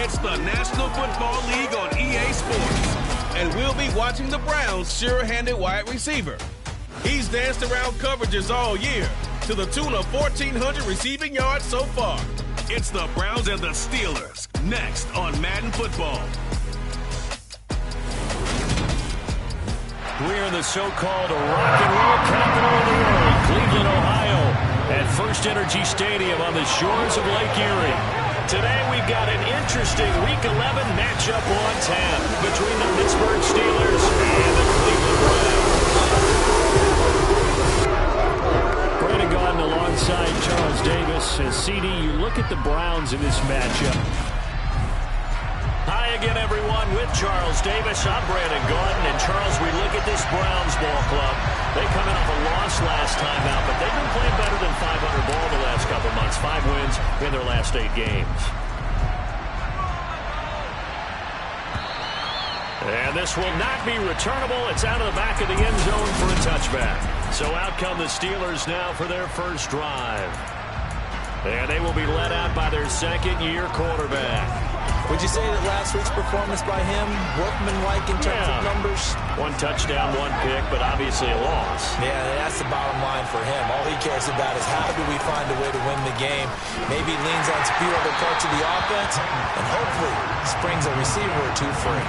It's the National Football League on EA Sports. And we'll be watching the Browns' sure-handed wide receiver. He's danced around coverages all year to the tune of 1,400 receiving yards so far. It's the Browns and the Steelers, next on Madden Football. We're in the so-called rock and roll capital of the world, Cleveland, Ohio, at First Energy Stadium on the shores of Lake Erie. Today we've got an interesting Week 11 matchup on tap between the Pittsburgh Steelers and the Cleveland Browns. Brandon Gaudin alongside Charles Davis. As CD, you look at the Browns in this matchup. Hi again, everyone, with Charles Davis. I'm Brandon Gaudin. And Charles, we look at this Browns ball club. They come in off a loss last time out, but they've been playing better than 500 ball the last couple months. 5 wins in their last 8 games. And this will not be returnable. It's out of the back of the end zone for a touchback. So out come the Steelers now for their first drive. And they will be led out by their second-year quarterback. Would you say that last week's performance by him, workmanlike in terms of numbers? 1 touchdown, 1 pick, but obviously a loss. Yeah, that's the bottom line for him. All he cares about is how do we find a way to win the game. Maybe leans on a few other parts of the offense, and hopefully springs a receiver or two free.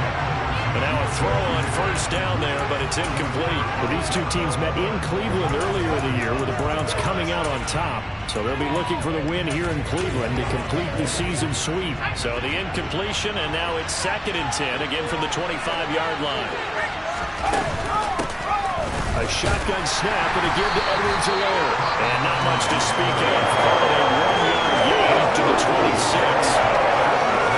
And now a throw on first down there, but it's incomplete. Well, these two teams met in Cleveland earlier in the year with the Browns coming out on top. So they'll be looking for the win here in Cleveland to complete the season sweep. So the incompletion, and now it's 2nd and 10, again from the 25-yard line. A shotgun snap and a give to Edwards-Helaire. And not much to speak of. A 1-yard gain to the 26.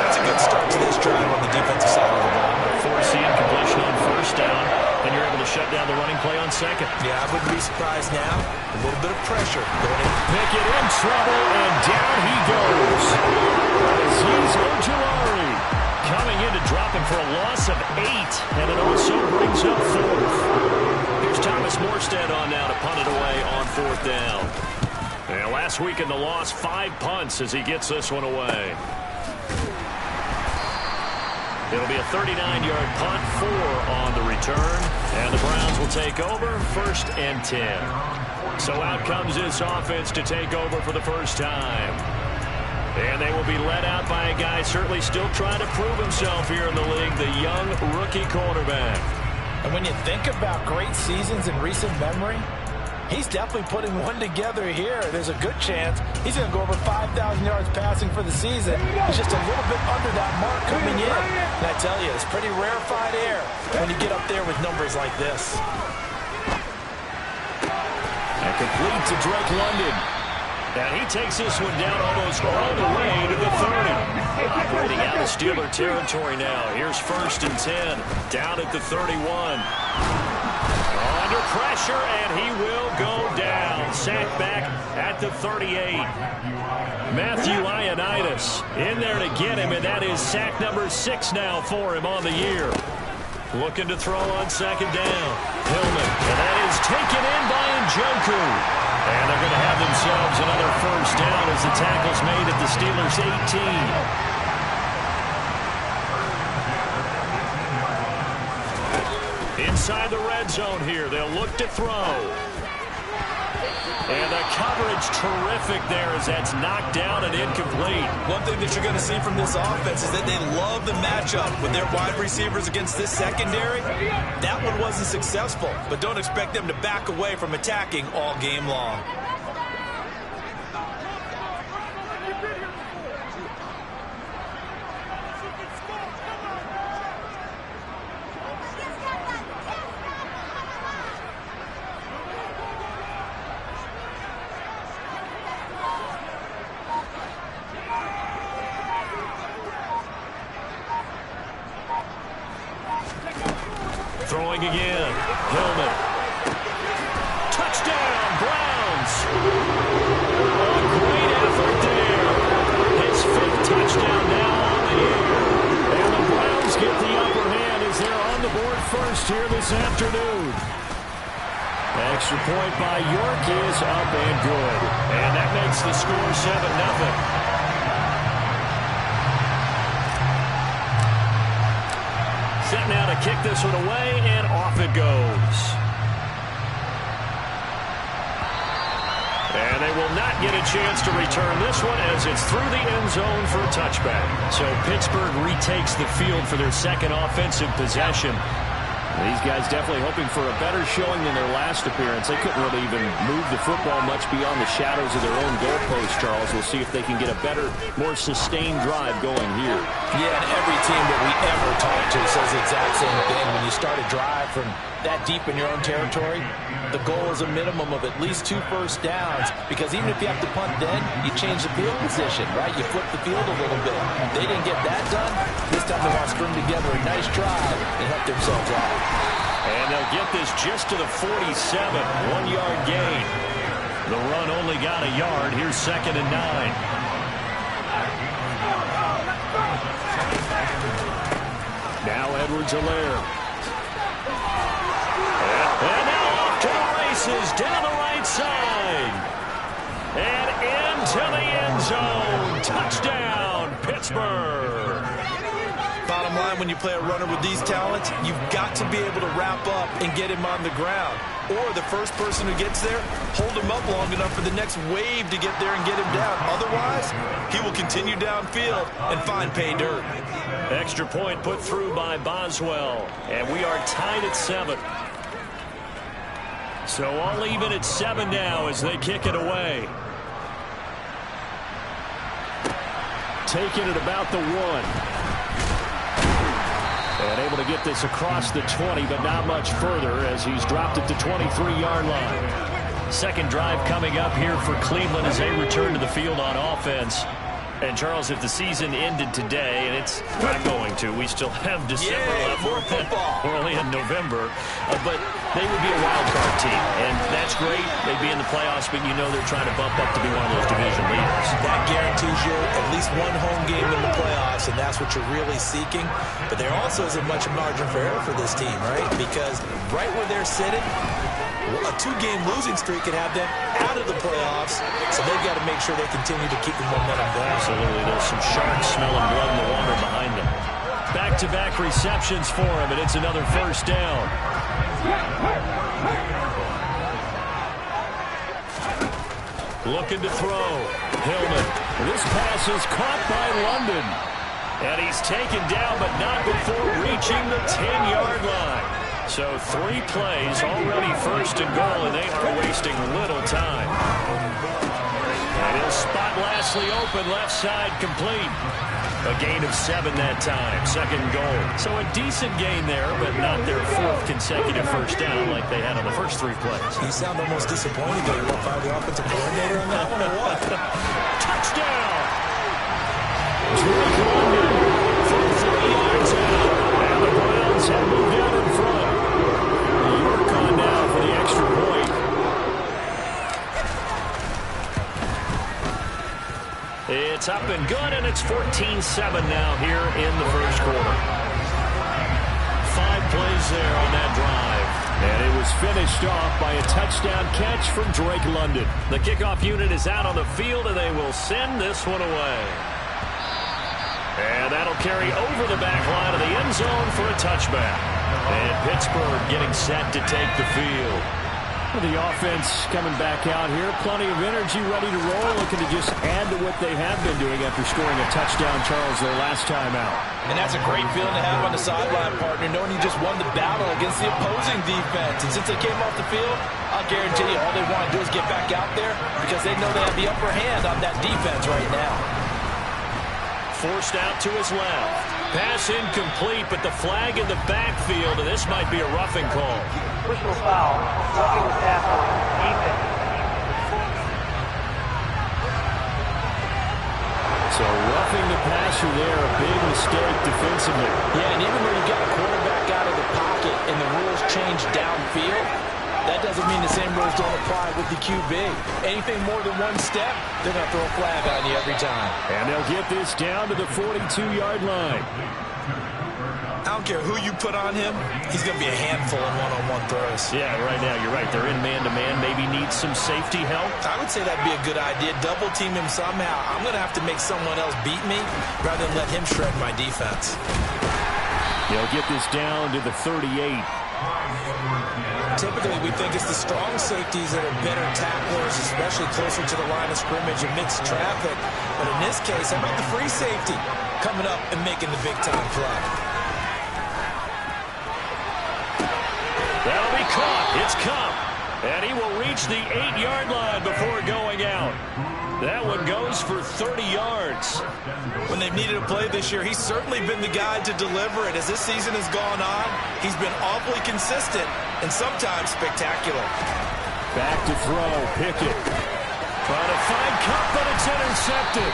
That's a good start to this drive on the defensive side of the ball. Force the incompletion on first down, and you're able to shut down the running play on second. Yeah, I wouldn't be surprised now. A little bit of pressure going in. Pickett in trouble, and down he goes. Azeez Ojulari coming in to drop him for a loss of 8, and it also brings up 4th. Here's Thomas Morstead on now to punt it away on 4th down. And last week in the loss, 5 punts as he gets this one away. It'll be a 39-yard punt, 4 on the return, and the Browns will take over 1st and 10. So out comes this offense to take over for the first time. And they will be led out by a guy certainly still trying to prove himself here in the league, the young rookie quarterback. And when you think about great seasons in recent memory, he's definitely putting one together here. There's a good chance he's going to go over 5,000 yards passing for the season. He's just a little bit under that mark coming in. And I tell you, it's pretty rarefied air when you get up there with numbers like this. And complete to Drake London. And he takes this one down almost all the way to the 30. Operating out of Steeler territory now. Here's 1st and 10. Down at the 31. Under pressure, and he will go down. Sacked back at the 38. Matthew Ioannidis in there to get him, and that is sack number 6 now for him on the year. Looking to throw on 2nd down. Hillman, and that is taken in by Njoku. And they're going to have themselves another first down as the tackle's made at the Steelers' 18. Inside the red zone here, they'll look to throw. And the coverage terrific there as that's knocked down and incomplete. One thing that you're going to see from this offense is that they love the matchup with their wide receivers against this secondary. That one wasn't successful, but don't expect them to back away from attacking all game long. Throwing again. Hillman. Touchdown, Browns. A great effort there. His 5th touchdown now on the year. And the Browns get the upper hand as they're on the board first here this afternoon. Extra point by York is up and good. And that makes the score 7-0. to kick this one away, and off it goes. And they will not get a chance to return this one as it's through the end zone for a touchback. So Pittsburgh retakes the field for their second offensive possession. These guys definitely hoping for a better showing than their last appearance. They couldn't really even move the football much beyond the shadows of their own goalpost, Charles. We'll see if they can get a better, more sustained drive going here. Yeah, and every team that we ever talk to says the exact same thing. When you start a drive from that deep in your own territory, the goal is a minimum of at least 2 first downs, because even if you have to punt then, you change the field position, right? You flip the field a little bit. They didn't get that done. This time they want to string together a nice drive and help themselves out. And they'll get this just to the 47, 1-yard gain. The run only got a yard. Here's 2nd and 9. Now Edwards-Helaire. And now off to the races down the right side. And into the end zone. Touchdown, Pittsburgh. Bottom line, when you play a runner with these talents, you've got to be able to wrap up and get him on the ground. Or the first person who gets there, hold him up long enough for the next wave to get there and get him down. Otherwise, he will continue downfield and find pay dirt. Extra point put through by Boswell. And we are tied at 7. So all even at 7 now as they kick it away. Taking it about the 1. And able to get this across the 20, but not much further as he's dropped it to 23-yard line. Second drive coming up here for Cleveland as they return to the field on offense. And, Charles, if the season ended today, and it's not going to, we still have December left. More football. We're only in November. But they would be a wild card team, and that's great. They'd be in the playoffs, but you know they're trying to bump up to be one of those division leaders. That guarantees you at least one home game in the playoffs, and that's what you're really seeking. But there also isn't much margin for error for this team, right? Because right where they're sitting, a 2-game losing streak could have them out of the playoffs, so they've got to make sure they continue to keep the momentum going. Absolutely. There's some sharks smelling blood in the water behind them. Back-to-back receptions for him, and it's another first down. Looking to throw. Hillman. This pass is caught by London. And he's taken down, but not before reaching the 10-yard line. So 3 plays, already first and goal, and they are wasting little time. And he'll spot Lashley open, left side complete. A gain of 7 that time, second goal. So a decent gain there, but not their 4th consecutive first down like they had on the first 3 plays. You sound almost disappointed that you won't find the offensive coordinator on that one or what? Touchdown! Drake London from 3 yards out. And the Browns have moved out in front. York on now for the extra point. It's up and good, and it's 14-7 now here in the first quarter. 5 plays there on that drive. And it was finished off by a touchdown catch from Drake London. The kickoff unit is out on the field, and they will send this one away. And that'll carry over the back line of the end zone for a touchback. And Pittsburgh getting set to take the field. The offense coming back out here. Plenty of energy, ready to roll, looking to just add to what they have been doing after scoring a touchdown, Charles, their last time out. And that's a great feeling to have on the sideline, partner, knowing you just won the battle against the opposing defense. And since they came off the field, I'll guarantee you all they want to do is get back out there because they know they have the upper hand on that defense right now. Forced out to his left. Pass incomplete, but the flag in the backfield, and this might be a roughing call. Personal foul, roughing the tackle, defense. So roughing the passer there, a big mistake defensively. Yeah, and even when you got a quarterback out of the pocket and the rules change downfield, that doesn't mean the same rules don't apply with the QB. Anything more than one step, they're going to throw a flag on you every time. And they'll get this down to the 42-yard line. I don't care who you put on him, he's going to be a handful in one-on-one throws. Yeah, right now, you're right. They're in man-to-man. Maybe need some safety help. I would say that'd be a good idea. Double team him somehow. I'm going to have to make someone else beat me rather than let him shred my defense. He'll get this down to the 38. Typically, we think it's the strong safeties that are better tacklers, especially closer to the line of scrimmage amidst traffic. But in this case, how about the free safety coming up and making the big-time play? That'll be caught. It's Kupp. And he will reach the 8-yard line before going out. That one goes for 30 yards. When they've needed a play this year, he's certainly been the guy to deliver it. As this season has gone on, he's been awfully consistent and sometimes spectacular. Back to throw, Pickett. Trying to find Kupp, but it's intercepted.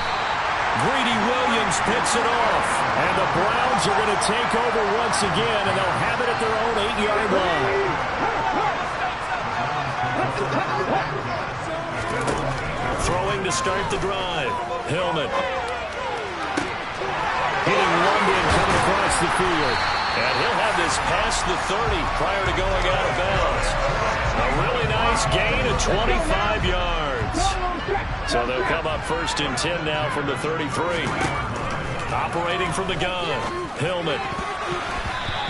Greedy Williams picks it off. And the Browns are going to take over once again, and they'll have it at their own 8-yard line. Throwing to start the drive. Hillman. Hitting London coming across the field. And he'll have this past the 30 prior to going out of bounds. A really nice gain of 25 yards. So they'll come up first and 10 now from the 33. Operating from the gun. Hillman.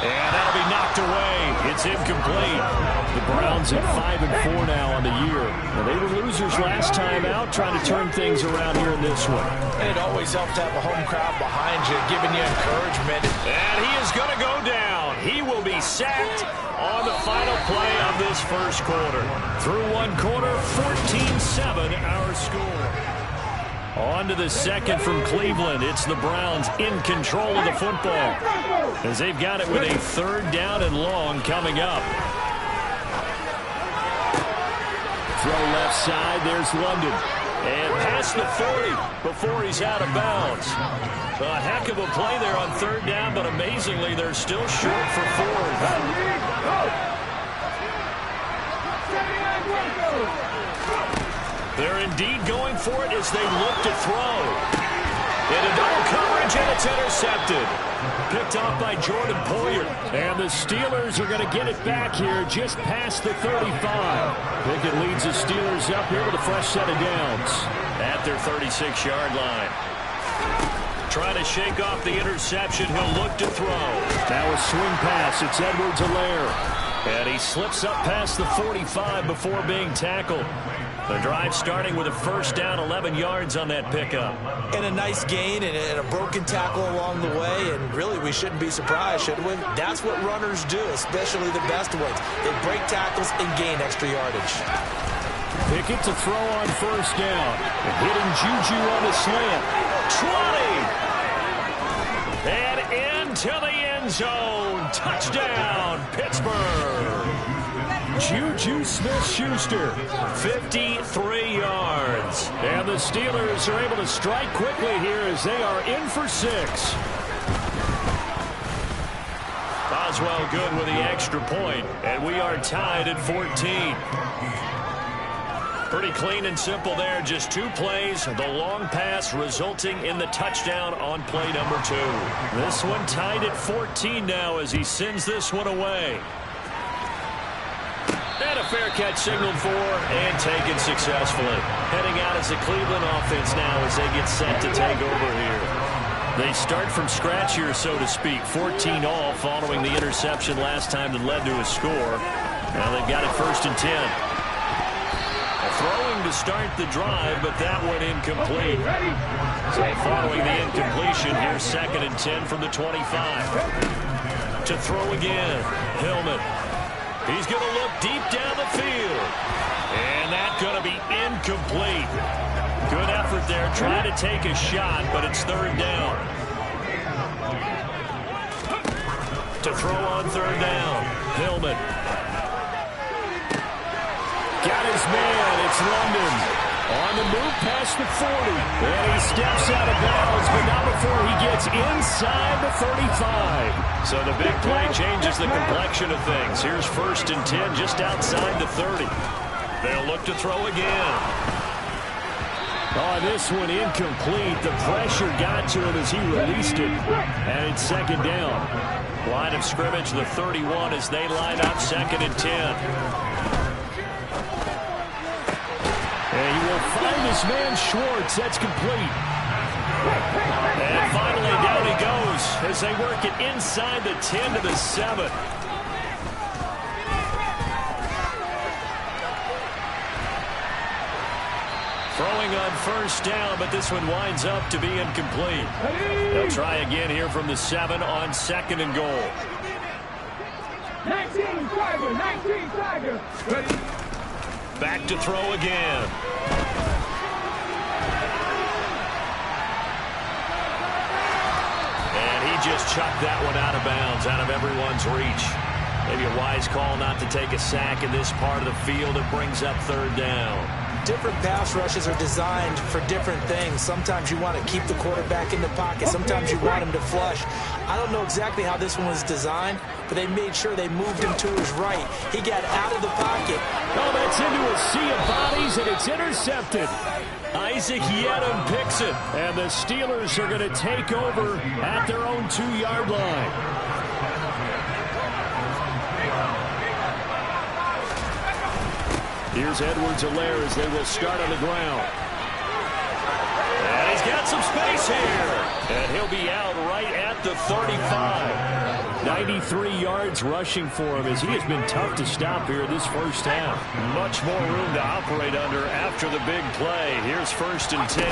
And that'll be knocked away. It's incomplete. The Browns at 5-4 now on the year. Well, they were losers last time out, trying to turn things around here in this one. And it always helps to have a home crowd behind you, giving you encouragement. And he is going to go down. He will be sacked on the final play of this first quarter. Through one quarter, 14-7 our score. On to the second from Cleveland. It's the Browns in control of the football as they've got it with a 3rd down and long coming up. Throw left side. There's London. And past the 40 before he's out of bounds. A heck of a play there on 3rd down, but amazingly, they're still short for 4th. They're indeed going for it as they look to throw. Into double coverage, and it's intercepted. Picked off by Jordan Poyer. And the Steelers are going to get it back here just past the 35. Pickett leads the Steelers up here with a fresh set of downs. At their 36-yard line. Trying to shake off the interception. He'll look to throw. Now a swing pass. It's Edwards-Helaire. And he slips up past the 45 before being tackled. The drive starting with a 1st down, 11 yards on that pickup. And a nice gain and a broken tackle along the way. And really, we shouldn't be surprised, should we? That's what runners do, especially the best ones. They break tackles and gain extra yardage. Pickett to throw on 1st down. And hitting Juju on the slant. 20! And into the end zone. Touchdown, Pittsburgh. Juju Smith-Schuster, 53 yards. And the Steelers are able to strike quickly here as they are in for 6. Boswell good with the extra point, and we are tied at 14. Pretty clean and simple there. Just 2 plays. The long pass resulting in the touchdown on play number 2. This one tied at 14 now as he sends this one away. And a fair catch signaled for and taken successfully. Heading out as the Cleveland offense now as they get set to take over here. They start from scratch here, so to speak. 14 all following the interception last time that led to a score. Now they've got it 1st and 10. Throwing to start the drive, but that one incomplete. So following the incompletion, here's 2nd and 10 from the 25. To throw again, Hillman. He's going to look deep down the field. And that's going to be incomplete. Good effort there, trying to take a shot, but it's 3rd down. To throw on 3rd down, Hillman. Got his man. It's London. On the move past the 40. And he steps out of bounds, but not before he gets inside the 35. So the big play changes the complexion of things. Here's 1st and 10 just outside the 30. They'll look to throw again. Oh, this one incomplete. The pressure got to him as he released it. And it's 2nd down. Line of scrimmage, the 31 as they line up 2nd and 10. And he will find his man Schwartz. That's complete. And finally down he goes as as they work it inside the 10 to the 7. Throwing on first down, but this one winds up to be incomplete. They'll try again here from the 7 on 2nd and goal. 19 Tiger. Back to throw again. And he just chucked that one out of bounds, out of everyone's reach. Maybe a wise call not to take a sack in this part of the field. It brings up 3rd down. Different pass rushes are designed for different things. Sometimes you want to keep the quarterback in the pocket. Sometimes you want him to flush. I don't know exactly how this one was designed, but they made sure they moved him to his right. He got out of the pocket. Oh, that's into a sea of bodies, and it's intercepted. Isaac Yiadom picks it, and the Steelers are going to take over at their own 2-yard line. Here's Edwards-Helaire as they will start on the ground. And he's got some space here. And he'll be out right at the 35. 93 yards rushing for him as he has been tough to stop here this first half. Much more room to operate under after the big play. Here's 1st and 10.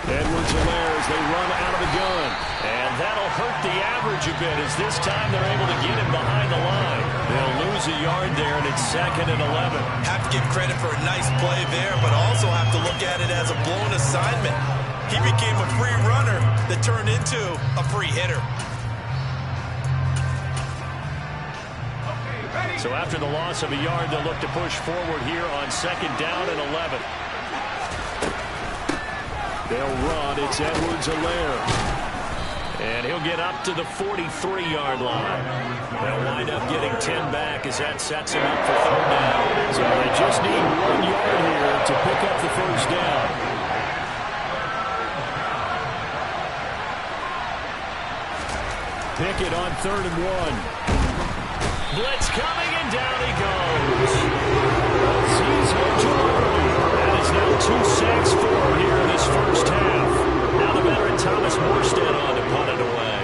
Edwards-Helaire as they run out of the gun. And that'll hurt the average a bit as this time they're able to get him behind the line. They'll lose a yard there, and it's 2nd and 11. Have to give credit for a nice play there, but also have to look at it as a blown assignment. He became a free runner that turned into a free hitter. So after the loss of a yard, they'll look to push forward here on 2nd down and 11. They'll run. It's Edwards-Helaire. And he'll get up to the 43-yard line. They'll wind up getting 10 back as that sets him up for 3rd down. So they just need 1 yard here to pick up the 1st down. Pickett on 3rd and 1. Blitz coming, and down he goes. Sees Ojulari. That is now 2 sacks for him here in this first half. Now the veteran Thomas Morstead on to punt it away.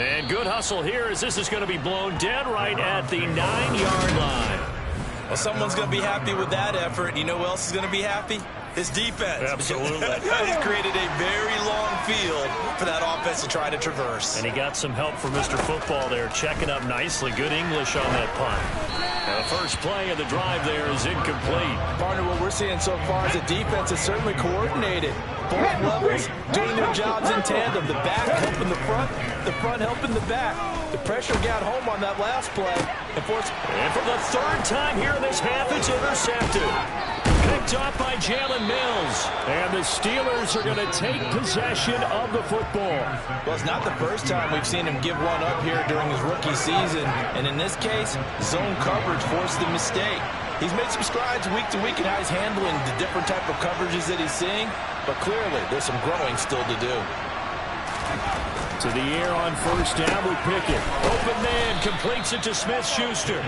And good hustle here as this is going to be blown dead right at the 9-yard line. Well, someone's going to be happy with that effort. You know who else is going to be happy? His defense. Absolutely. He's created a very long field for that offense to try to traverse. And he got some help from Mr. Football there, checking up nicely. Good English on that punt. And the first play of the drive there is incomplete. Partner, what we're seeing so far is the defense is certainly coordinated. Both levels doing their jobs in tandem. The back helping the front helping the back. The pressure got home on that last play. And for the 3rd time here in this half, it's intercepted. Picked off by Jalen Mills. And the Steelers are going to take possession of the football. Well, it's not the first time we've seen him give one up here during his rookie season. And in this case, zone coverage forced the mistake. He's made some strides week to week in how he's handling the different type of coverages that he's seeing. But clearly, there's some growing still to do. To the air on 1st down with Pickett. Open man completes it to Smith-Schuster.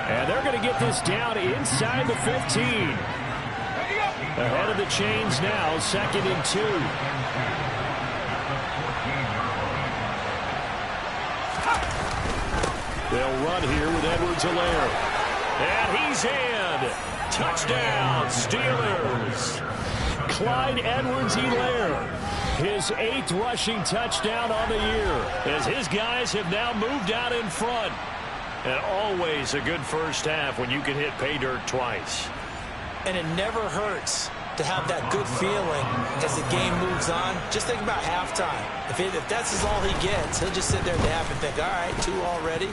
And they're going to get this down inside the 15. Ahead of the chains now, 2nd and 2. They'll run here with Edwards-Helaire. And he's in. Touchdown, Steelers. Clyde Edwards-Helaire. His 8th rushing touchdown on the year, as his guys have now moved out in front. And always a good first half when you can hit pay dirt twice. And it never hurts to have that good feeling as the game moves on. Just think about halftime. If that's all he gets, he'll just sit there at the half and think, all right, 2 already.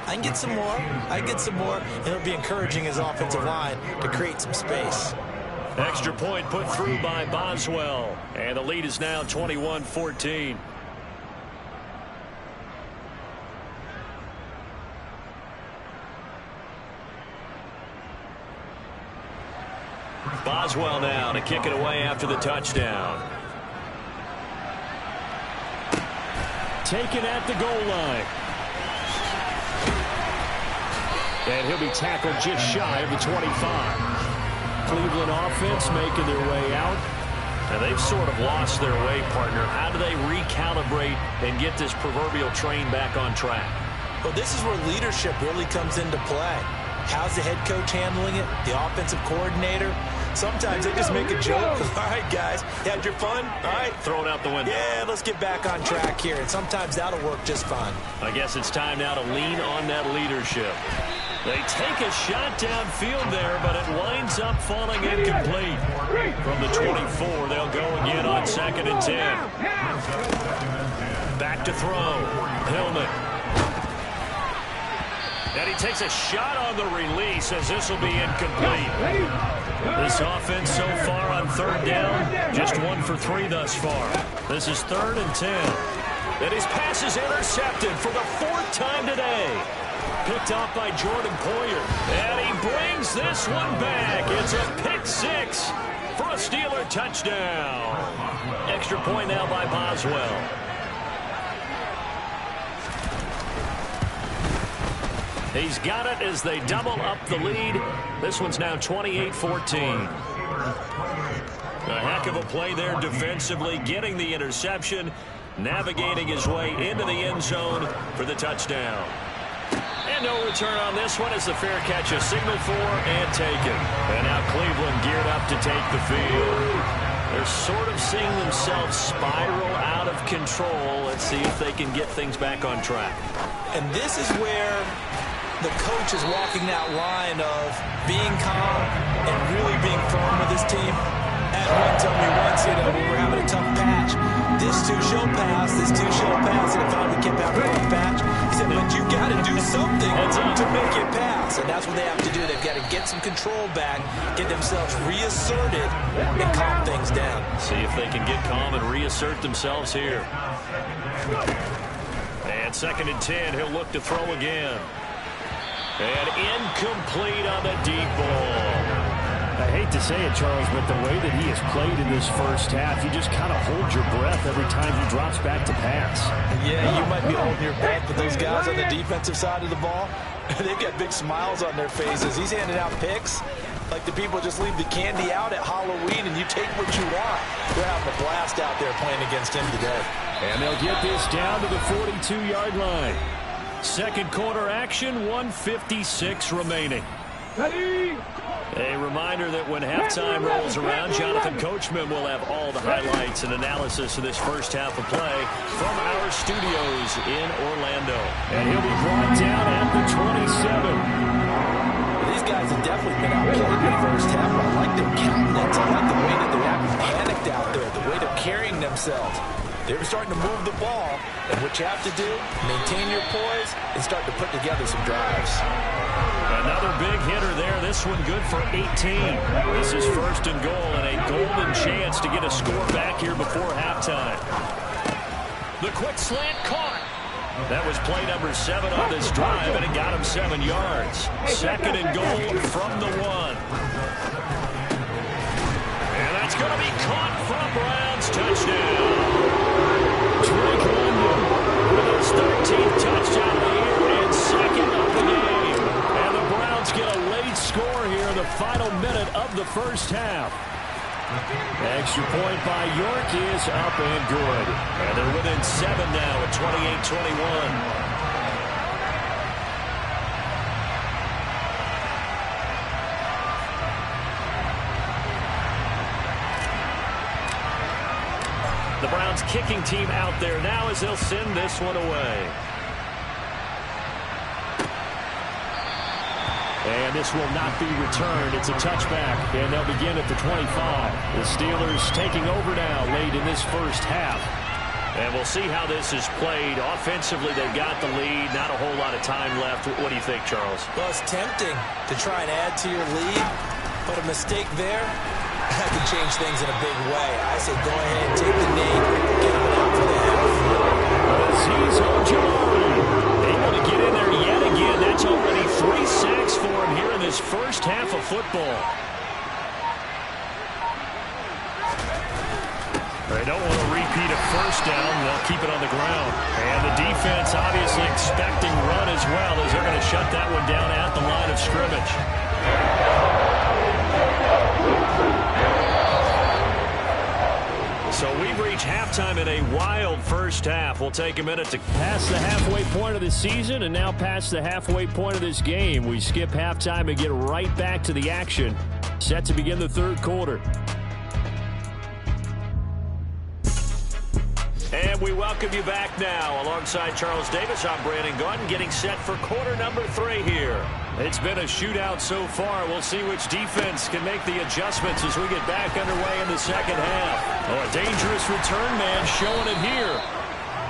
I can get some more. I can get some more. And it'll be encouraging his offensive line to create some space. Extra point put through by Boswell. And the lead is now 21-14. Boswell now to kick it away after the touchdown. Taken at the goal line. And he'll be tackled just shy of the 25. Cleveland offense making their way out. And they've sort of lost their way, partner. How do they recalibrate and get this proverbial train back on track? Well, this is where leadership really comes into play. How's the head coach handling it? The offensive coordinator? Sometimes they just make a joke. All right, guys, you had your fun? All right. Throw it out the window. Yeah, let's get back on track here. And sometimes that'll work just fine. I guess it's time now to lean on that leadership. They take a shot downfield there, but it winds up falling incomplete. From the 24, they'll go again on 2nd and 10. Back to throw. Hillman. And he takes a shot on the release as this will be incomplete. This offense so far on 3rd down, just 1 for 3 thus far. This is 3rd and 10. And his pass is intercepted for the 4th time today. Picked off by Jordan Poyer. And he brings this one back. It's a pick 6 for a Steeler touchdown. Extra point now by Boswell. He's got it as they double up the lead. This one's now 28-14. A heck of a play there defensively, getting the interception, navigating his way into the end zone for the touchdown. And no return on this one as the fair catch is signaled for and taken. And now Cleveland geared up to take the field. They're sort of seeing themselves spiral out of control. Let's see if they can get things back on track. And this is where the coach is walking that line of being calm and really being firm with his team. At one told me once, we were having a tough patch. This too shall pass, this too shall pass, and it finally kept having a rough patch. He said, but you got to do something to make it pass, and that's what they have to do. They've got to get some control back, get themselves reasserted, and calm things down. See if they can get calm and reassert themselves here. And 2nd and 10, he'll look to throw again. And incomplete on the deep ball. I hate to say it, Charles, but the way that he has played in this first half, you just kind of hold your breath every time he drops back to pass. Yeah, you might be holding your breath, but those guys on the defensive side of the ball, they've got big smiles on their faces. He's handing out picks like the people just leave the candy out at Halloween and you take what you want. They're having a blast out there playing against him today. And they'll get this down to the 42-yard line. Second quarter action, 1:56 remaining. A reminder that when halftime rolls around, Jonathan Coachman will have all the highlights and analysis of this first half of play from our studios in Orlando. And he'll be brought down at the 27. These guys have definitely been outplayed in the first half. I like their countenance. I like the way that they're acting panicked out there, the way they're carrying themselves. They're starting to move the ball, and what you have to do, maintain your poise and start to put together some drives. Another big hitter there. This one good for 18. This is 1st and goal and a golden chance to get a score back here before halftime. The quick slant caught. That was play number 7 on this drive, and it got him 7 yards. 2nd and goal from the 1. And that's going to be caught for a Browns touchdown. Drake London with his 13th touchdown of the year and 2nd of the game. And the Browns get a late score here in the final minute of the first half. Extra point by York is up and good. And they're within 7 now at 28-21. The Browns kicking team out there now as they'll send this one away. And this will not be returned. It's a touchback, and they'll begin at the 25. The Steelers taking over now late in this first half. And we'll see how this is played. Offensively, they've got the lead. Not a whole lot of time left. What do you think, Charles? Well, it's tempting to try and add to your lead, but a mistake there that can change things in a big way. I say go ahead and take the knee, get on out for the half. Azeez Ojulari able to get in there yet again. That's already 3 sacks for him here in this first half of football. They don't want to repeat a first down. They'll keep it on the ground. And the defense obviously expecting run as well, as they're going to shut that one down at the line of scrimmage. So we've reached halftime in a wild first half. We'll take a minute to pass the halfway point of the season and now past the halfway point of this game. We skip halftime and get right back to the action. Set to begin the third quarter. And we welcome you back now. Alongside Charles Davis, I'm Brandon Gaudin, getting set for quarter number 3 here. It's been a shootout so far. We'll see which defense can make the adjustments as we get back underway in the second half. Oh, a dangerous return man showing it here.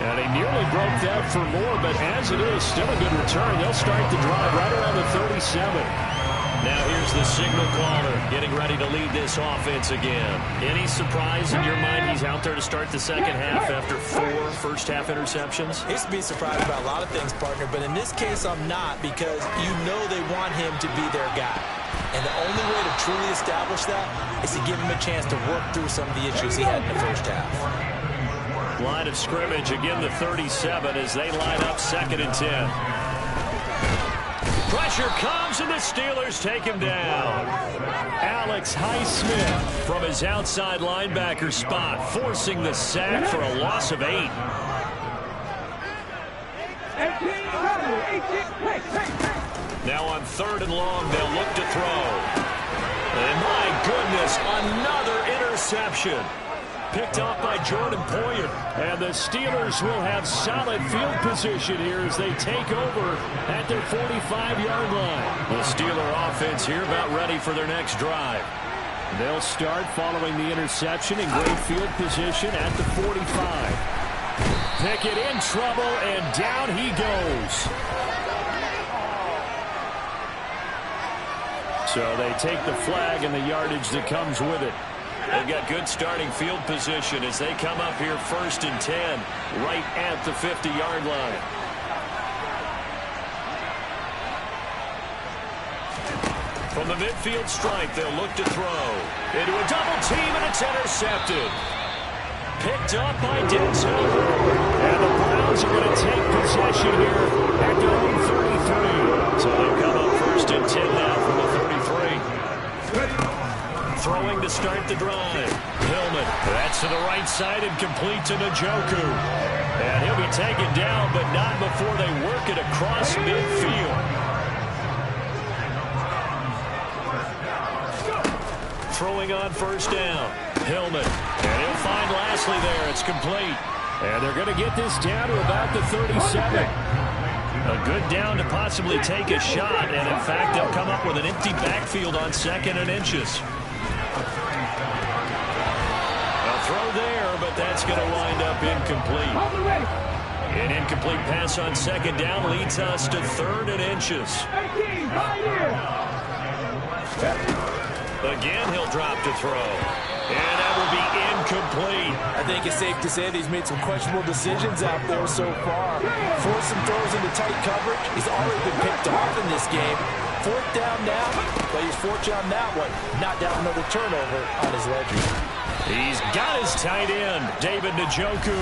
And he nearly broke that for more, but as it is, still a good return. They'll start the drive right around the 37. Now here's the signal caller getting ready to lead this offense again. Any surprise in your mind he's out there to start the second half after 4 first-half interceptions? He's to be surprised about a lot of things, partner, but in this case I'm not, because you know they want him to be their guy. And the only way to truly establish that is to give him a chance to work through some of the issues he had in the first half. Line of scrimmage, again the 37 as they line up 2nd and 10. Pressure comes, and the Steelers take him down. Alex Highsmith from his outside linebacker spot, forcing the sack for a loss of 8. Now on 3rd and long, they'll look to throw. And my goodness, another interception. Picked off by Jordan Poyer. And the Steelers will have solid field position here as they take over at their 45-yard line. The Steeler offense here about ready for their next drive. They'll start following the interception in great field position at the 45. Pickett in trouble, and down he goes. So they take the flag and the yardage that comes with it. They've got good starting field position as they come up here 1st and 10, right at the 50-yard line. From the midfield stripe, they'll look to throw. Into a double team, and it's intercepted. Picked up by Denzel. And the Browns are going to take possession here at their own 33. So they'll come up 1st and 10 now from the 33. Throwing to start the drive. Hillman, that's to the right side and complete to Njoku. And he'll be taken down, but not before they work it across midfield. Throwing on 1st down. Hillman, and he'll find Lashley there. It's complete. And they're going to get this down to about the 37. A good down to possibly take a shot, and in fact, they'll come up with an empty backfield on 2nd and inches. Throw there, but that's going to wind up incomplete. An incomplete pass on 2nd down leads us to 3rd and inches. Again, he'll drop to throw. And that will be incomplete. I think it's safe to say that he's made some questionable decisions out there so far. Forced some throws into tight coverage. He's already been picked off in this game. 4th down now, but he's fortunate on that one. Not down another turnover on his ledger. He's got his tight end, David Njoku.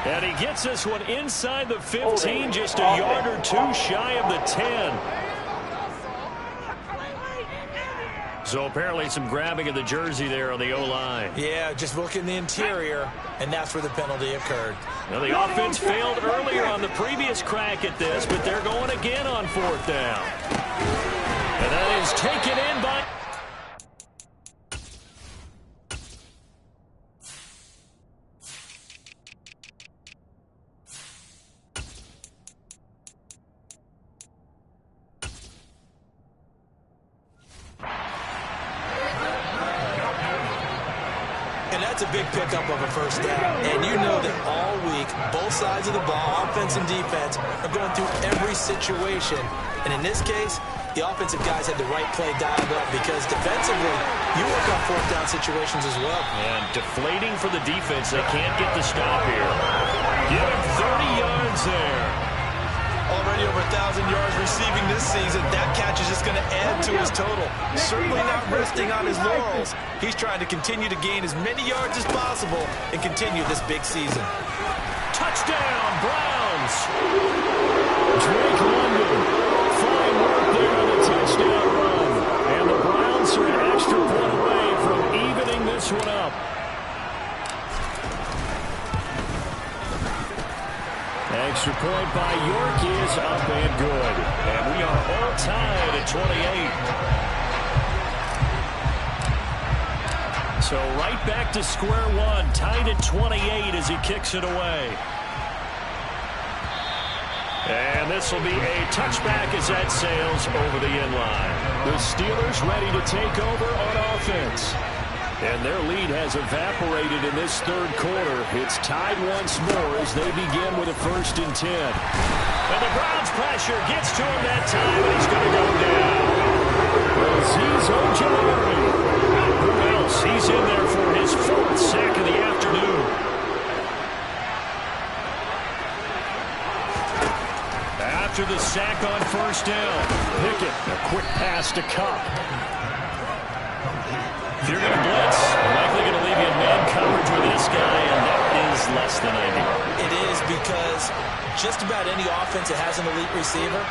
And he gets this one inside the 15, just a yard or 2 shy of the 10. So apparently some grabbing of the jersey there on the O-line. Yeah, just look in the interior, and that's where the penalty occurred. Now the offense failed earlier on the previous crack at this, but they're going again on 4th down. And that is taken in by... That's a big pickup of a 1st down. And you know that all week, both sides of the ball, offense and defense, are going through every situation. And in this case, the offensive guys had the right play dialed up, because defensively, you work on 4th down situations as well. And deflating for the defense. They can't get the stop here. Give him 30 yards there. Already over 1,000 yards receiving this season. That catch is just going to add to his total. Certainly not resting on his laurels. He's trying to continue to gain as many yards as possible and continue this big season. Touchdown, Browns. Drake London. Fine work there on the touchdown run. And the Browns are an extra point away from evening this one up. Extra point by York is up and good. And we are all tied at 28. So right back to square one, tied at 28 as he kicks it away. And this will be a touchback as that sails over the end line. The Steelers ready to take over on offense. And their lead has evaporated in this third quarter. It's tied once more as they begin with a 1st and 10. And the Browns pressure gets to him that time, and he's going to go down. Azeez Ojulari. Who else? He's in there for his 4th sack of the afternoon. After the sack on 1st down, Pickett, a quick pass to Kupp. If you're going to blitz, you're likely going to leave you in man coverage with this guy, and that is less than ideal. It is, because just about any offense that has an elite receiver,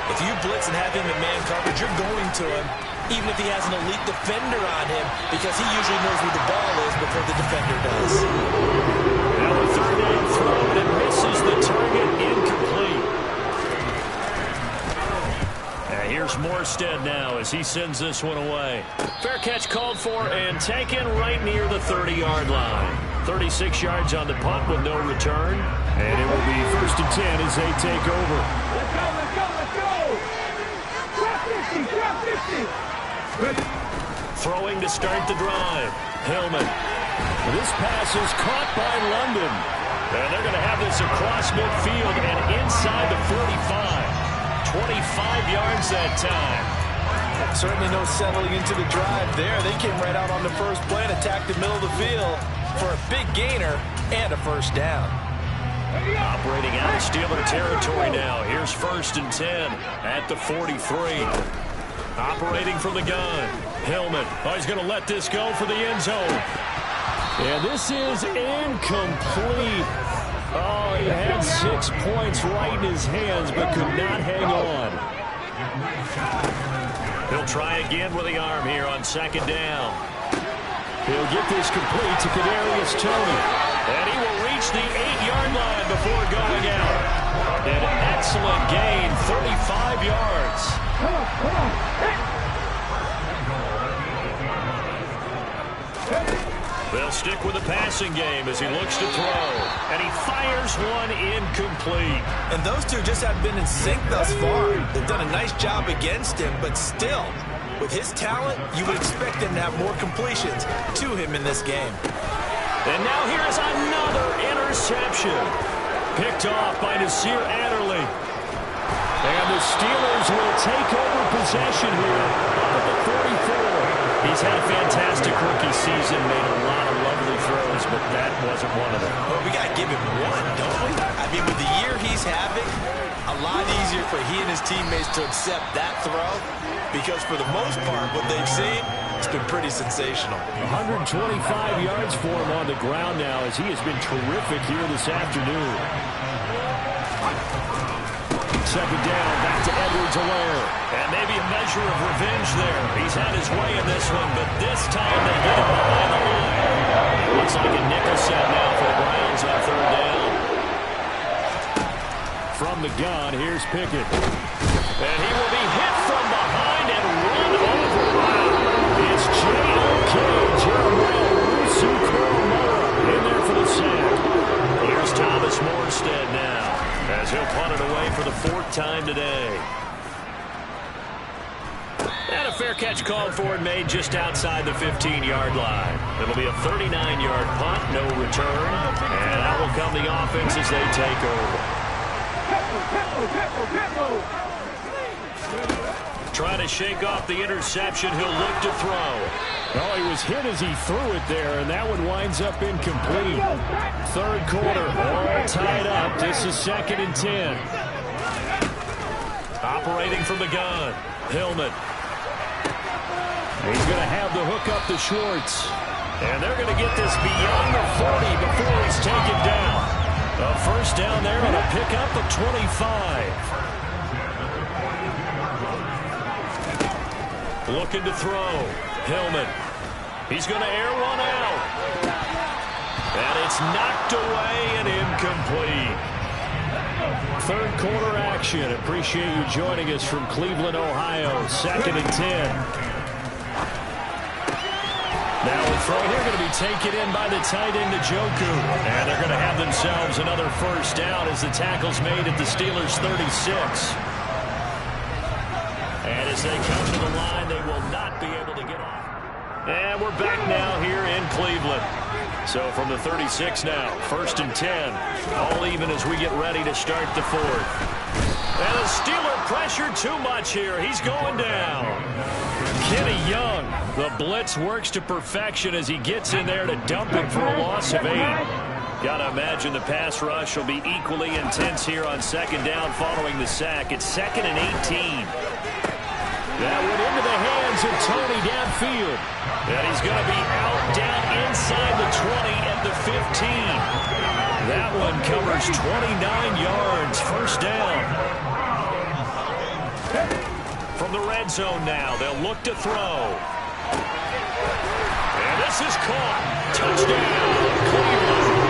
if you blitz and have him in man coverage, you're going to him, even if he has an elite defender on him, because he usually knows where the ball is before the defender does. Now a 3rd down throw, and it misses the target, incomplete. Here's Morstead now as he sends this one away. Fair catch called for and taken right near the 30-yard line. 36 yards on the punt with no return. And it will be 1st and 10 as they take over. Let's go, let's go, let's go! Drop 50, drop 50! Throwing to start the drive. Hillman. This pass is caught by London. And they're going to have this across midfield and inside the 45. 25 yards that time. Certainly no settling into the drive there. They came right out on the first play and attacked the middle of the field for a big gainer and a 1st down. Operating out of Steeler territory now. Here's 1st and 10 at the 43. Operating from the gun. Hillman. Oh, he's going to let this go for the end zone. And this is incomplete. Oh, he had 6 points right in his hands, but could not hang on. He'll try again with the arm here on 2nd down. He'll get this complete to Kadarius Toney. And he will reach the 8-yard line before going out. An excellent gain, 35 yards. Come on, come on. They'll stick with the passing game as he looks to throw. And he fires one incomplete. And those two just haven't been in sync thus far. They've done a nice job against him, but still, with his talent, you would expect him to have more completions to him in this game. And now here is another interception. Picked off by Nasir Adderley. And the Steelers will take over possession here up at the 34. He's had a fantastic rookie season, made a lot of lovely throws, but that wasn't one of them. Well, we got to give him one, don't we? I mean, with the year he's having, a lot easier for he and his teammates to accept that throw, because for the most part, what they've seen, it's been pretty sensational. 125 yards for him on the ground now, as he has been terrific here this afternoon. 2nd down, back to Edwards-Helaire. And maybe a measure of revenge there. He's had his way in this one, but this time they get him behind the line. Looks like a nickel set now for the Browns on 3rd down. From the gun, here's Pickett. And he will be hit from behind and run over. Wow. It's J.O.K. Jeremiah Owusu-Koramoah in there for the sack. Here's Thomas Morstead now, as he'll punt it away for the 4th time today. And a fair catch called for and made just outside the 15-yard line. It'll be a 39-yard punt, no return. And out will come the offense as they take over. Trying to shake off the interception, he'll look to throw. Oh, he was hit as he threw it there, and that one winds up incomplete. 3rd quarter, all tied up. This is 2nd and 10. Operating from the gun, Hillman. He's going to have the hook up to Schwartz. And they're going to get this beyond the 40 before he's taken down. A 1st down there and a pickup of 25. Looking to throw. Hillman. He's going to air one out. And it's knocked away and incomplete. Third quarter action. Appreciate you joining us from Cleveland, Ohio. 2nd and 10. Now a throw here going to be taken in by the tight end, Njoku. And they're going to have themselves another first down as the tackle's made at the Steelers' 36. And as they come to the line, they will not be able to get off. And we're back now here in Cleveland. So from the 36 now, 1st and 10. All even as we get ready to start the 4th. And the Steeler pressure too much here. He's going down. Kenny Young, the blitz works to perfection as he gets in there to dump it for a loss of 8. Got to imagine the pass rush will be equally intense here on 2nd down following the sack. It's 2nd and 18. That went into the hands of Tony downfield. And he's going to be out down inside the 20 at the 15. That one covers 29 yards. First down. From the red zone now, they'll look to throw. And this is caught. Touchdown, Cleveland.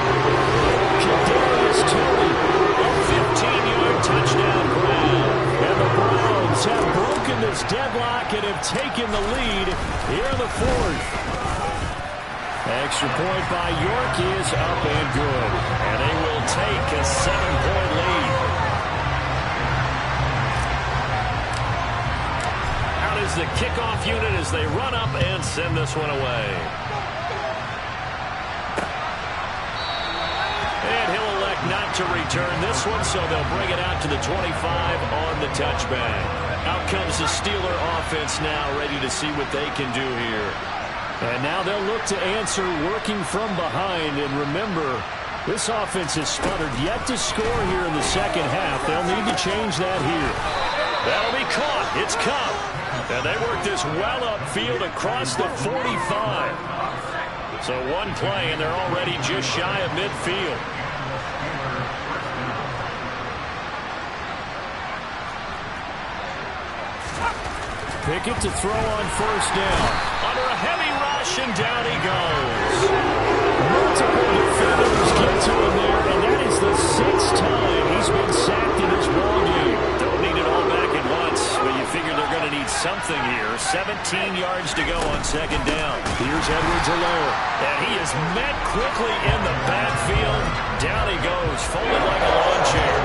Kadarius Toney, a 15-yard touchdown grab. And the Browns have broken this deadlock and have taken the lead here in the 4th. Extra point by York is up and good. And they will take a 7-point lead. Out is the kickoff unit as they run up and send this one away. And he'll elect not to return this one, so they'll bring it out to the 25 on the touchback. Out comes the Steeler offense now, ready to see what they can do here. And now they'll look to answer working from behind. And remember, this offense has sputtered yet to score here in the second half. They'll need to change that here. That'll be caught. It's Kupp. And they work this well upfield across the 45. So one play, and they're already just shy of midfield. Pickett to throw on 1st down. Under a heavy rush, and down he goes. Multiple defenders get to him there, and that is the 6th time he's been sacked in this ballgame. Don't need it all back at once, but you figure they're going to need something here. 17 yards to go on 2nd down. Here's Edwards-Helaire. And he is met quickly in the backfield. Down he goes, folded like a lawn chair.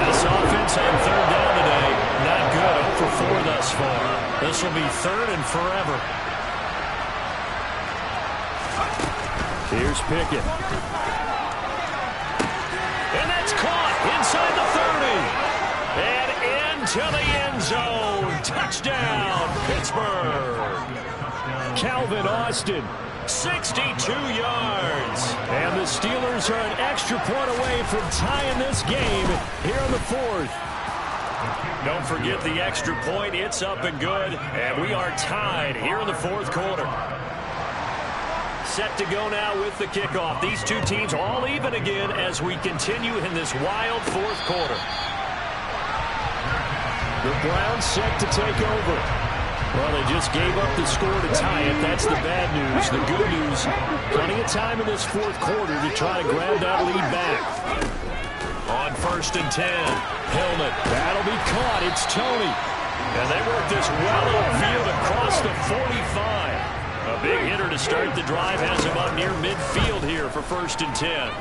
This offense on 3rd down today, not good. 0 for 4 thus far. This will be 3rd and forever. Here's Pickett. And that's caught inside the 30. And into the end zone. Touchdown, Pittsburgh. Calvin Austin, 62 yards. And the Steelers are an extra point away from tying this game here in the 4th. Don't forget the extra point. It's up and good. And we are tied here in the 4th quarter. Set to go now with the kickoff. These two teams all even again as we continue in this wild 4th quarter. The Browns set to take over. Well, they just gave up the score to tie it. That's the bad news. The good news, plenty of time in this 4th quarter to try to grab that lead back. On 1st and 10, Hillman. That'll be caught. It's Toney. And they work this well upfield across the 45. A big hitter to start the drive has him up near midfield here for 1st and 10.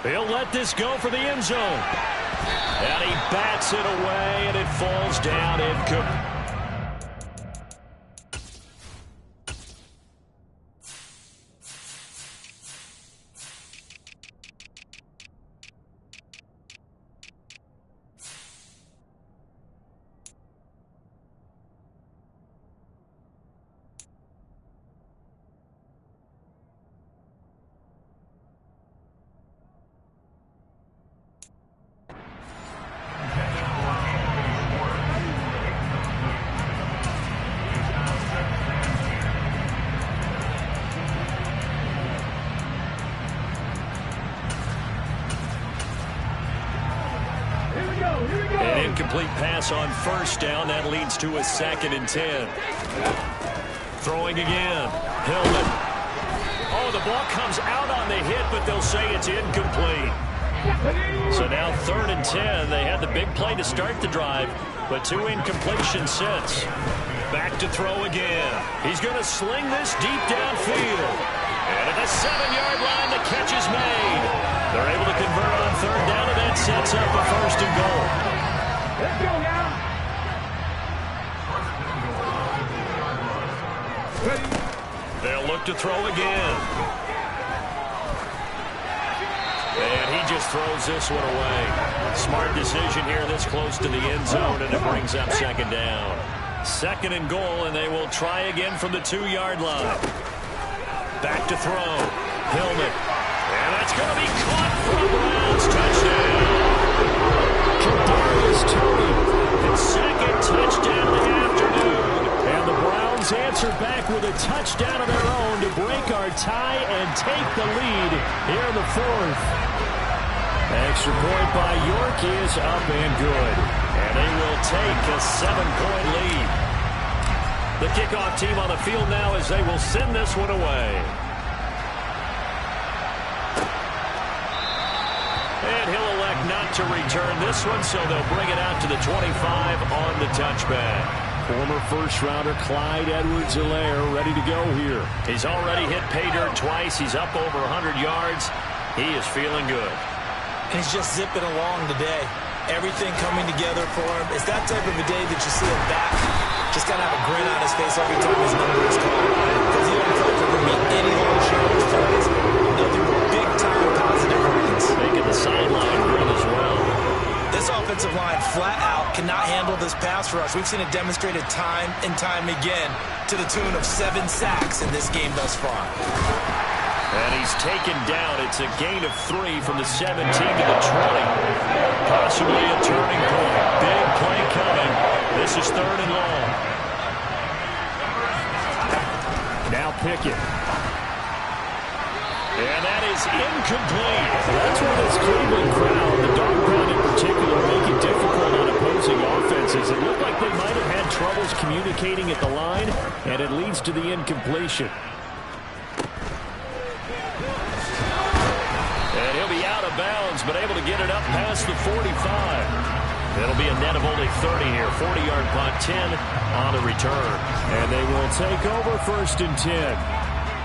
They'll let this go for the end zone. And he bats it away, and it falls down incomplete. incomplete pass on first down. That leads to a 2nd and 10. Throwing again. Hillman. Oh, the ball comes out on the hit, but they'll say it's incomplete. So now 3rd and 10. They had the big play to start the drive, but 2 incompletions since. Back to throw again. He's going to sling this deep downfield. And at the 7-yard line, the catch is made. They're able to convert on 3rd down, and that sets up a 1st and goal. Let's go now. They'll look to throw again. And he just throws this one away. Smart decision here this close to the end zone, and it brings up 2nd down. 2nd and goal, and they will try again from the 2-yard line. Back to throw. Hillman. And that's going to be caught for the Browns. Touchdown. Kadarius Toney. His 2nd touchdown of the afternoon. And the Browns answer back with a touchdown of their own to break our tie and take the lead here in the 4th. Extra point by York is up and good. And they will take a 7-point lead. The kickoff team on the field now as they will send this one away. And he'll elect not to return this one, so they'll bring it out to the 25 on the touchback. Former first-rounder Clyde Edwards-Helaire ready to go here. He's already hit pay dirt twice. He's up over 100 yards. He is feeling good. He's just zipping along today. Everything coming together for him. It's that type of a day that you see him back. Just got to have a grin on his face every time his number is called. Because he doesn't feel like there will be any large yardage plays. Nothing but big-time positive runs. Making the sideline run as well. This offensive line flat out cannot handle this pass rush. We've seen it demonstrated time and time again to the tune of 7 sacks in this game thus far. And he's taken down. It's a gain of 3 from the 17 to the 20. Possibly a turning point. Big play coming. This is 3rd and long. Now Pickett. And that is incomplete. That's where this Cleveland crowd, the dog crowd in particular, make it difficult on opposing offenses. It looked like they might have had troubles communicating at the line, and it leads to the incompletion. And he'll be out of bounds, but able to get it up past the 45. It'll be a net of only 30 here. 40-yard punt, 10 on the return. And they will take over 1st and 10.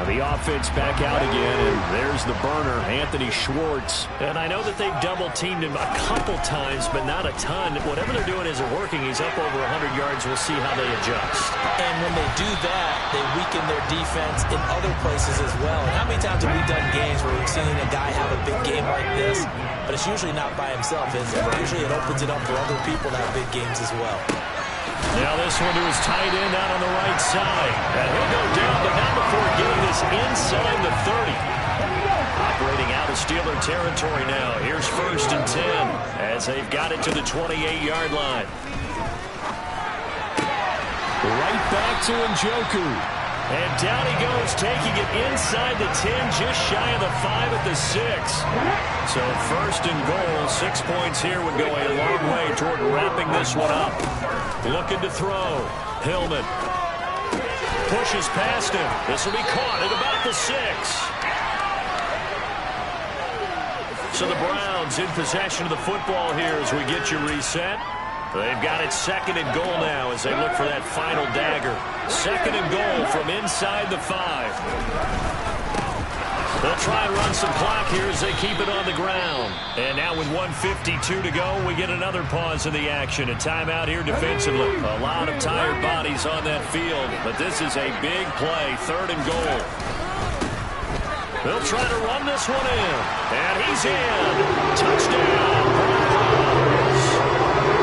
The offense back out again, and there's the burner, Anthony Schwartz. And I know that they've double-teamed him a couple times, but not a ton. Whatever they're doing isn't working. He's up over 100 yards. We'll see how they adjust. And when they do that, they weaken their defense in other places as well. And how many times have we done games where we've seen a guy have a big game like this, but it's usually not by himself, is it? Usually it opens it up for other people to have big games as well. Now this one to his tight end out on the right side. And he'll go down, but not before getting this inside the 30. Operating out of Steeler territory now. Here's 1st and 10 as they've got it to the 28-yard line. Right back to Njoku. And down he goes, taking it inside the 10, just shy of the 5 at the 6. So 1st and goal, 6 points here would go a long way toward wrapping this one up. Looking to throw. Hillman pushes past him. This will be caught at about the 6. So the Browns in possession of the football here as we get you reset. They've got it 2nd and goal now as they look for that final dagger. 2nd and goal from inside the 5. They'll try and run some clock here as they keep it on the ground. And now with 1:52 to go, we get another pause in the action. A timeout here defensively. A lot of tired bodies on that field, but this is a big play. 3rd and goal. They'll try to run this one in. And he's in. Touchdown, Browns.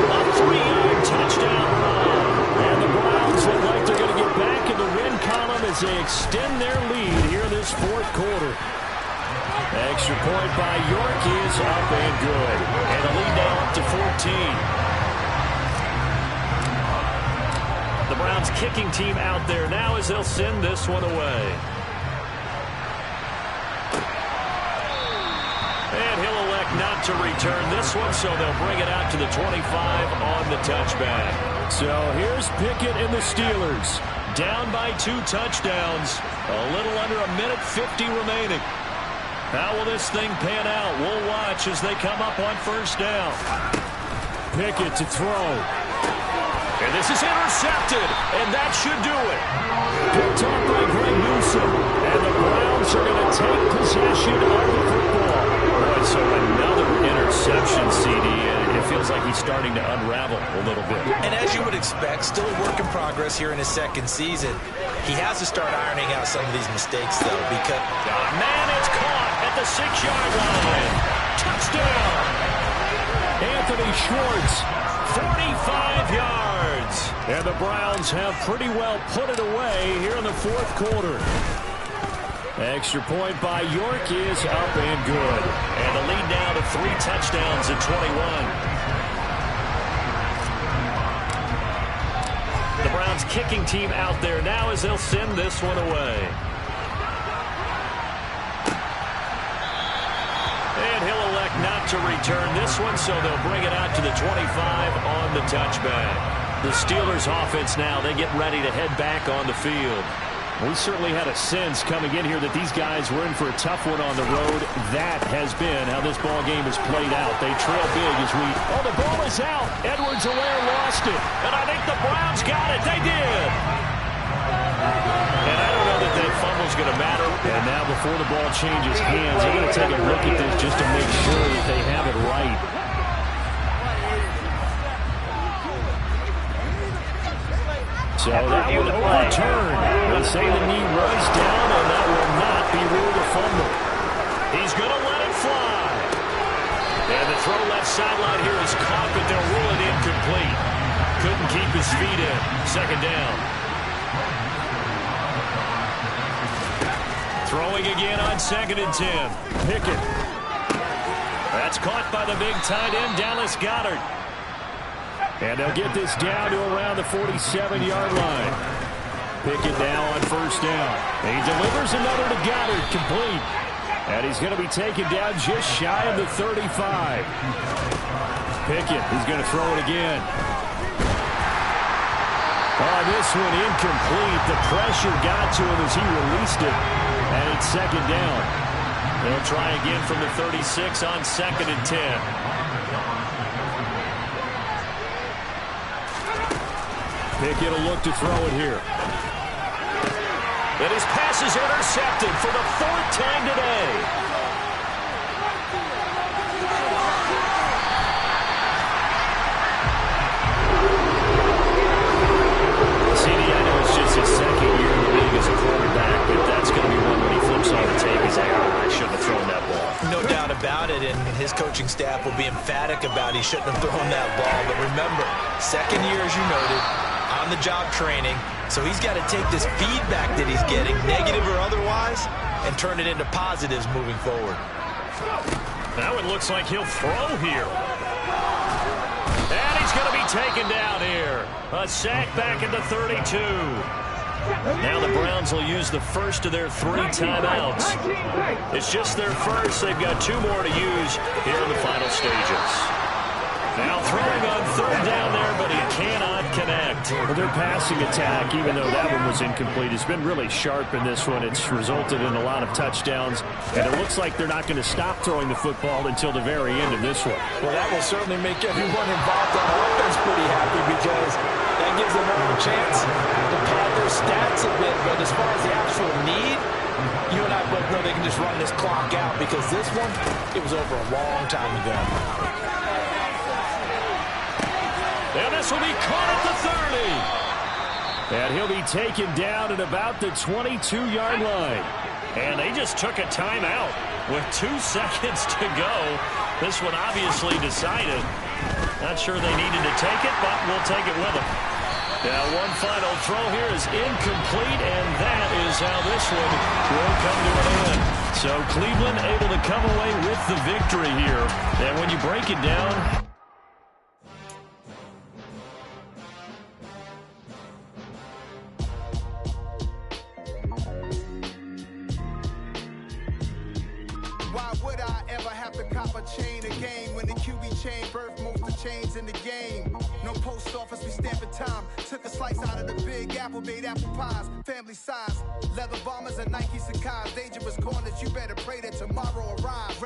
A 3-yard touchdown run. And the Browns look like they're going to get back in the win column as they extend their lead here in this 4th quarter. Extra point by York is up and good. And the lead now up to 14. The Browns kicking team out there now as they'll send this one away. And he'll elect not not to return this one, so they'll bring it out to the 25 on the touchback. So here's Pickett and the Steelers. Down by 2 touchdowns. A little under a minute 50 remaining. How will this thing pan out? We'll watch as they come up on first down. Pickett to throw. And this is intercepted, and that should do it. Picked off by Greg Newsome, and the Browns are going to take possession of the football. Boy, so another interception, CD, and it feels like he's starting to unravel a little bit. And as you would expect, still a work in progress here in his second season. He has to start ironing out some of these mistakes, though, because... man, it's caught at the 6-yard line. Touchdown! Anthony Schwartz, 45 yards. And the Browns have pretty well put it away here in the fourth quarter. Extra point by York is up and good. And the lead now to 3 touchdowns at 21. The Browns kicking team out there now as they'll send this one away. And he'll elect not to return this one, so they'll bring it out to the 25 on the touchback. The Steelers offense now, they get ready to head back on the field. We certainly had a sense coming in here that these guys were in for a tough one on the road. That has been how this ball game has played out. They trail big as we... Oh, the ball is out. Edwards-Helaire lost it. And I think the Browns got it. They did. And I don't know that that fumble's going to matter. And now before the ball changes hands, they're going to take a look at this just to make sure that they have it right. So that will overturn. They say the knee was down, and that will not be ruled a fumble. He's going to let it fly. And the throw left sideline here is caught, but they'll rule it incomplete. Couldn't keep his feet in. Second down. Throwing again on 2nd and 10. Pickett. That's caught by the big tight end, Dallas Goedert. And they'll get this down to around the 47-yard line. Pickett now on first down. And he delivers another to Goddard, complete. And he's going to be taken down just shy of the 35. Pickett, he's going to throw it again. Oh, this one incomplete. The pressure got to him as he released it. And it's second down. They'll try again from the 36 on 2nd and 10. Pickett will look to throw it here. And his pass is intercepted for the 4th time today. CD, I know it's just his second year in the league as a quarterback, but that's going to be one when he flips on the tape. He's like, oh, I shouldn't have thrown that ball. No doubt about it, and his coaching staff will be emphatic about he shouldn't have thrown that ball. But remember, second year, as you noted, on-the-job training, so he's got to take this feedback that he's getting, negative or otherwise, and turn it into positives moving forward. Now it looks like he'll throw here. And he's going to be taken down here. A sack back at the 32. Now the Browns will use the first of their 3 timeouts. It's just their first. They've got 2 more to use here in the final stages. Now throwing on 3rd down there, but he cannot connect. Well, their passing attack, even though that one was incomplete, has been really sharp in this one. It's resulted in a lot of touchdowns, and it looks like they're not going to stop throwing the football until the very end of this one. Well, that will certainly make everyone involved on offense pretty happy, because that gives them a chance to pad their stats a bit. But as far as the actual need, you and I both know they can just run this clock out, because this one, it was over a long time ago. And this will be caught at the 30. And he'll be taken down at about the 22-yard line. And they just took a timeout with 2 seconds to go. This one obviously decided. Not sure they needed to take it, but we'll take it with them. Now one final throw here is incomplete, and that is how this one will come to an end. So Cleveland able to come away with the victory here. And when you break it down... Why would I ever have to the copper chain of game. When the QB chain birthed most of chains in the game. No post office, we stamping time. Took a slice out of the Big Apple, made apple pies. Family size, leather bombers and Nike Sacai's. Dangerous corners, you better pray that tomorrow arrives.